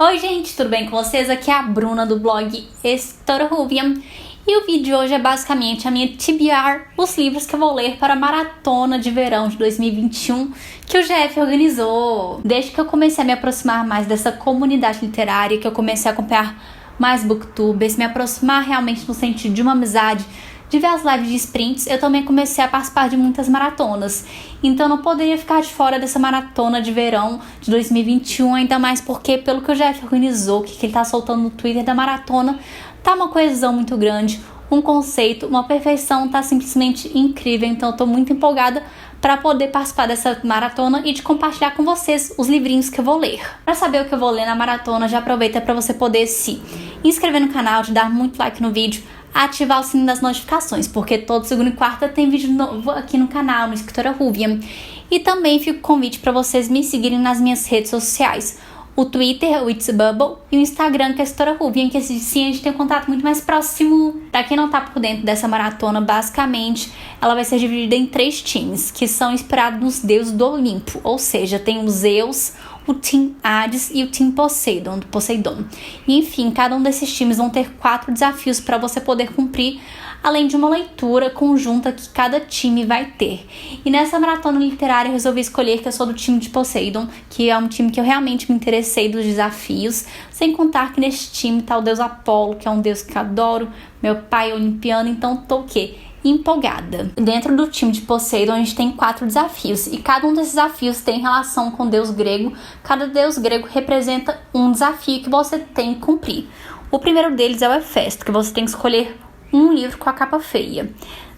Oi gente, tudo bem com vocês? Aqui é a Bruna do blog Editora Ruvian e o vídeo de hoje é basicamente a minha TBR, os livros que eu vou ler para a maratona de verão de 2021 que o GF organizou. Desde que eu comecei a me aproximar mais dessa comunidade literária, que eu comecei a acompanhar mais booktubers, me aproximar realmente no sentido de uma amizade, de ver as lives de sprints, eu também comecei a participar de muitas maratonas. Então não poderia ficar de fora dessa maratona de verão de 2021, ainda mais porque, pelo que o Jeff organizou, que ele tá soltando no Twitter da maratona, tá uma coesão muito grande, um conceito, uma perfeição, tá simplesmente incrível. Então eu tô muito empolgada para poder participar dessa maratona e de compartilhar com vocês os livrinhos que eu vou ler. Para saber o que eu vou ler na maratona, já aproveita para você poder se inscrever no canal, de dar muito like no vídeo, ativar o sininho das notificações, porque todo segunda e quarta tem vídeo novo aqui no canal, no Editora Ruvian. E também fica o convite para vocês me seguirem nas minhas redes sociais. O Twitter, o It's Bubble, e o Instagram, que é a Editora Ruvian, que assim a gente tem um contato muito mais próximo. Pra quem não tá por dentro dessa maratona, basicamente, ela vai ser dividida em 3 times, que são inspirados nos deuses do Olimpo. Ou seja, tem o Zeus, o Team Hades e o Team Poseidon, do Poseidon. E, enfim, cada um desses times vão ter 4 desafios para você poder cumprir, além de uma leitura conjunta que cada time vai ter. E nessa maratona literária eu resolvi escolher que eu sou do time de Poseidon, que é um time que eu realmente me interessei dos desafios, sem contar que nesse time tá o deus Apolo, que é um deus que eu adoro, meu pai é olimpiano, então tô o quê? Empolgada. Dentro do time de Poseidon a gente tem 4 desafios e cada um desses desafios tem relação com o deus grego. Cada deus grego representa um desafio que você tem que cumprir. O primeiro deles é o Hefesto, que você tem que escolher um livro com a capa feia.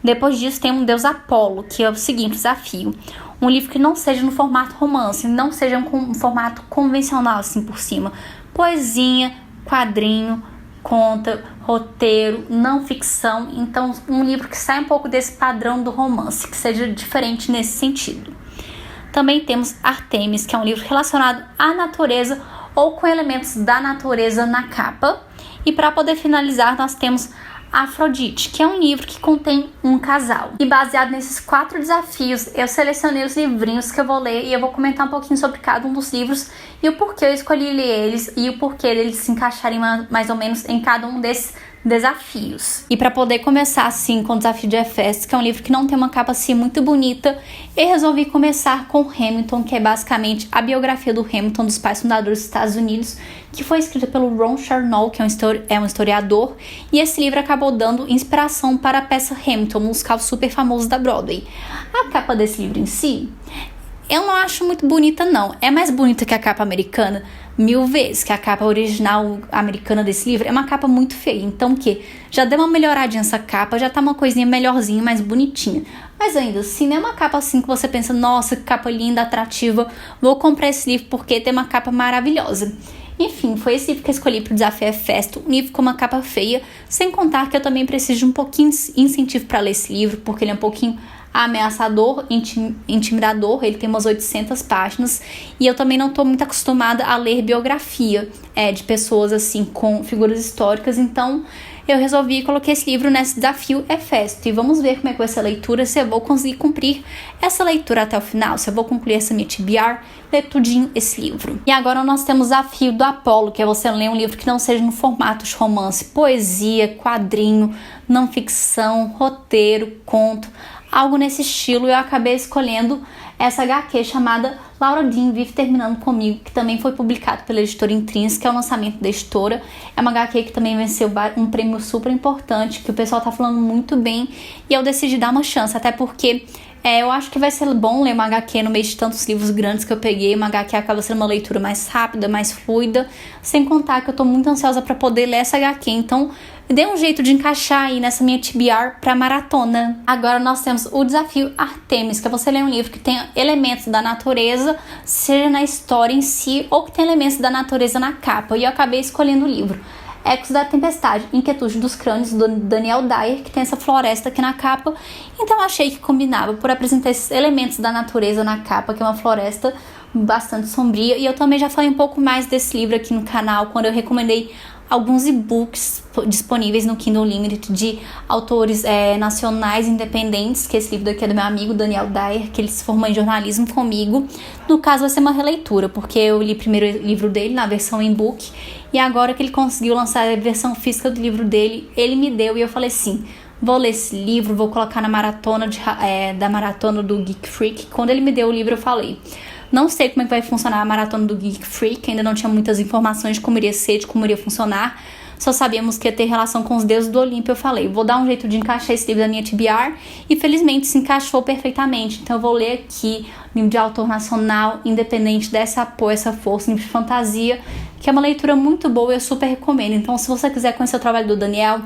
Depois disso tem um deus Apolo, que é o seguinte desafio: um livro que não seja no formato romance, não seja um formato convencional assim por cima, poesia, quadrinho, conta, roteiro, não ficção. Então um livro que sai um pouco desse padrão do romance, que seja diferente nesse sentido. Também temos Artemis, que é um livro relacionado à natureza ou com elementos da natureza na capa. E para poder finalizar nós temos Afrodite, que é um livro que contém um casal. E baseado nesses 4 desafios, eu selecionei os livrinhos que eu vou ler e eu vou comentar um pouquinho sobre cada um dos livros e o porquê eu escolhi ler eles e o porquê eles se encaixarem mais ou menos em cada um desses desafios. E para poder começar assim com o desafio de Hefesto, que é um livro que não tem uma capa assim muito bonita, eu resolvi começar com Hamilton, que é basicamente a biografia do Hamilton, dos pais fundadores dos Estados Unidos, que foi escrita pelo Ron Chernow, que é um historiador, e esse livro acabou dando inspiração para a peça Hamilton, um musical super famoso da Broadway. A capa desse livro em si, eu não acho muito bonita não, é mais bonita que a capa americana 1000 vezes, que a capa original americana desse livro é uma capa muito feia, então que já deu uma melhoradinha essa capa, já tá uma coisinha melhorzinha, mais bonitinha, mas ainda assim não é uma capa assim que você pensa, nossa, que capa linda, atrativa, vou comprar esse livro porque tem uma capa maravilhosa. Enfim, foi esse livro que eu escolhi para o desafio Hefesto, um livro com uma capa feia, sem contar que eu também preciso de um pouquinho de incentivo para ler esse livro, porque ele é um pouquinho ameaçador, intimidador, ele tem umas 800 páginas e eu também não estou muito acostumada a ler biografia de pessoas assim com figuras históricas, então eu resolvi e coloquei esse livro nesse desafio Hefesto e vamos ver como é que vai ser a leitura, se eu vou conseguir cumprir essa leitura até o final, se eu vou concluir essa minha TBR, ler tudinho esse livro. E agora nós temos o desafio do Apolo, que é você ler um livro que não seja no formato de romance, poesia, quadrinho, não ficção, roteiro, conto, algo nesse estilo. Eu acabei escolhendo essa HQ chamada Laura Dean Vive Terminando Comigo, que também foi publicado pela editora Intrínseca, que é o lançamento da editora. É uma HQ que também venceu um prêmio super importante, que o pessoal tá falando muito bem, e eu decidi dar uma chance, até porque eu acho que vai ser bom ler uma HQ no meio de tantos livros grandes que eu peguei. Uma HQ acaba sendo uma leitura mais rápida, mais fluida, sem contar que eu tô muito ansiosa para poder ler essa HQ, então dê um jeito de encaixar aí nessa minha TBR pra maratona. Agora nós temos o desafio Artemis, que é você ler um livro que tem elementos da natureza, seja na história em si, ou que tem elementos da natureza na capa, e eu acabei escolhendo o livro Ecos da Tempestade, Inquietude dos Crânios, do Daniel Dyer, que tem essa floresta aqui na capa. Então achei que combinava, por apresentar esses elementos da natureza na capa, que é uma floresta, bastante sombria. E eu também já falei um pouco mais desse livro aqui no canal, quando eu recomendei alguns e-books disponíveis no Kindle Unlimited de autores nacionais independentes, que esse livro daqui é do meu amigo Daniel Dyer, que ele se formou em jornalismo comigo. No caso vai ser uma releitura, porque eu li primeiro o livro dele na versão e-book, e agora que ele conseguiu lançar a versão física do livro dele, ele me deu, e eu falei assim, vou ler esse livro, vou colocar na maratona da maratona do Geek Freak. Quando ele me deu o livro eu falei, não sei como é que vai funcionar a maratona do Geek Freak, ainda não tinha muitas informações de como iria ser, de como iria funcionar. Só sabíamos que ia ter relação com os deuses do Olimpo. Eu falei, vou dar um jeito de encaixar esse livro da minha TBR, e felizmente se encaixou perfeitamente. Então eu vou ler aqui, livro de autor nacional, independente dessa apoio, essa força, livro de fantasia, que é uma leitura muito boa e eu super recomendo. Então se você quiser conhecer o trabalho do Daniel,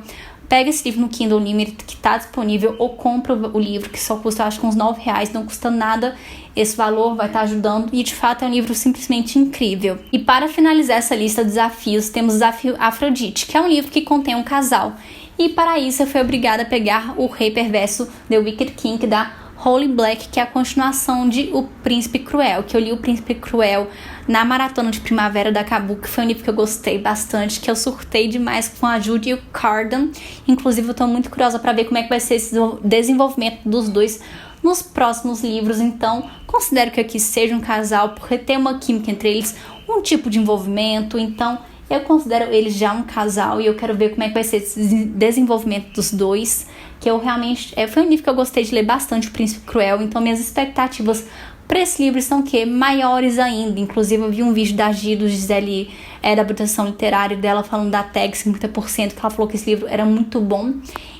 pega esse livro no Kindle Unlimited que está disponível, ou compra o livro, que só custa, acho que uns R$9, não custa nada. Esse valor vai estar ajudando e de fato é um livro simplesmente incrível. E para finalizar essa lista de desafios, temos o desafio Afrodite, que é um livro que contém um casal. E para isso eu fui obrigada a pegar O Rei Perverso, The Wicked King, da Holly Black, que é a continuação de O Príncipe Cruel, que eu li O Príncipe Cruel na maratona de primavera da Kabuki, que foi um livro que eu gostei bastante, que eu surtei demais com a Judy e o Cardan. Inclusive eu tô muito curiosa para ver como é que vai ser esse desenvolvimento dos dois nos próximos livros. Então considero que aqui seja um casal, porque tem uma química entre eles, um tipo de envolvimento. Então eu considero eles já um casal e eu quero ver como é que vai ser esse desenvolvimento dos dois, que eu realmente... foi um livro que eu gostei de ler bastante, O Príncipe Cruel, então minhas expectativas para esse livro são maiores ainda. Inclusive eu vi um vídeo da Gisele, da produção literária dela, falando da tag 50%, que ela falou que esse livro era muito bom.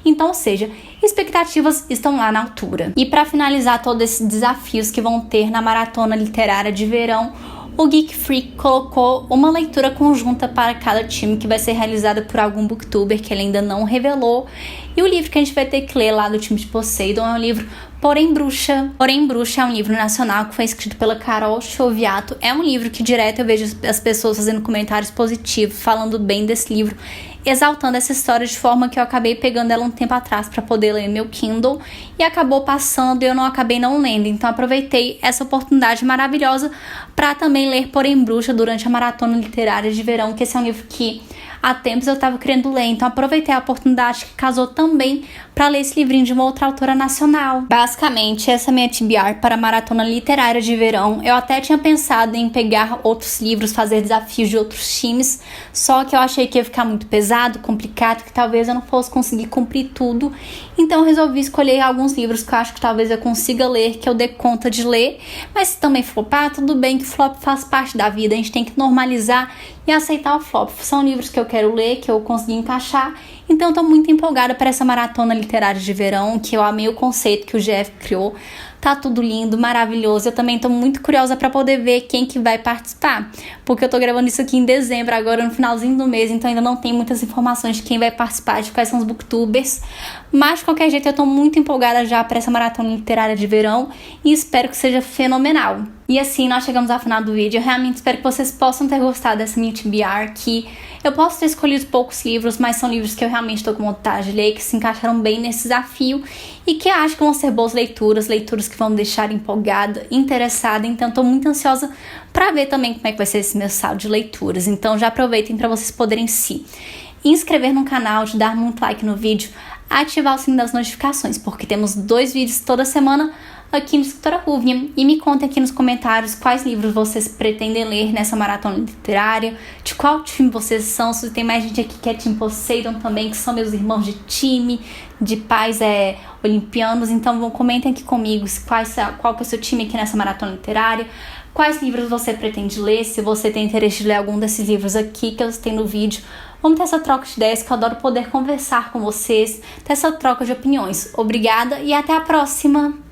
Então, ou seja, expectativas estão lá na altura. E para finalizar todos esses desafios que vão ter na maratona literária de verão, o Geek Freak colocou uma leitura conjunta para cada time, que vai ser realizada por algum booktuber que ele ainda não revelou. E o livro que a gente vai ter que ler lá do time de Poseidon é o livro Porém Bruxa. Porém Bruxa é um livro nacional que foi escrito pela Carol Choviato. É um livro que direto eu vejo as pessoas fazendo comentários positivos, falando bem desse livro, exaltando essa história, de forma que eu acabei pegando ela um tempo atrás para poder ler no meu Kindle, e acabou passando e eu acabei não lendo. Então aproveitei essa oportunidade maravilhosa para também ler Porém Bruxa durante a maratona literária de verão, que esse é um livro que há tempos eu estava querendo ler, então aproveitei a oportunidade que casou também para ler esse livrinho de uma outra autora nacional. Basicamente, essa é a minha TBR para a maratona literária de verão. Eu até tinha pensado em pegar outros livros, fazer desafios de outros times, só que eu achei que ia ficar muito pesado, complicado, que talvez eu não fosse conseguir cumprir tudo. Então eu resolvi escolher alguns livros que eu acho que talvez eu consiga ler, que eu dê conta de ler. Mas se também flopar, tudo bem, que flop faz parte da vida, a gente tem que normalizar e aceitar o flop. São livros que eu quero ler, que eu consegui encaixar. Então eu tô muito empolgada para essa maratona literária de verão, que eu amei o conceito que o Jeff criou. Tá tudo lindo, maravilhoso. Eu também tô muito curiosa para poder ver quem que vai participar, porque eu tô gravando isso aqui em dezembro, agora no finalzinho do mês, então ainda não tem muitas informações de quem vai participar, de quais são os booktubers. Mas de qualquer jeito eu tô muito empolgada já para essa maratona literária de verão e espero que seja fenomenal. E assim nós chegamos ao final do vídeo. Eu realmente espero que vocês possam ter gostado dessa minha TBR, que eu posso ter escolhido poucos livros, mas são livros que eu realmente estou com vontade de ler, que se encaixaram bem nesse desafio e que acho que vão ser boas leituras que vão me deixar empolgada, interessada. Então estou muito ansiosa para ver também como é que vai ser esse meu saldo de leituras. Então já aproveitem para vocês poderem se inscrever no canal, de dar muito like no vídeo, ativar o sininho das notificações, porque temos 2 vídeos toda semana aqui no Escritora Ruvian. E me contem aqui nos comentários quais livros vocês pretendem ler nessa maratona literária, de qual time vocês são, se tem mais gente aqui que é time Poseidon também, que são meus irmãos de time, de pais olimpianos. Então comentem aqui comigo qual que é o seu time aqui nessa maratona literária, quais livros você pretende ler, se você tem interesse de ler algum desses livros aqui que eu citei no vídeo. Vamos ter essa troca de ideias, que eu adoro poder conversar com vocês, ter essa troca de opiniões. Obrigada e até a próxima!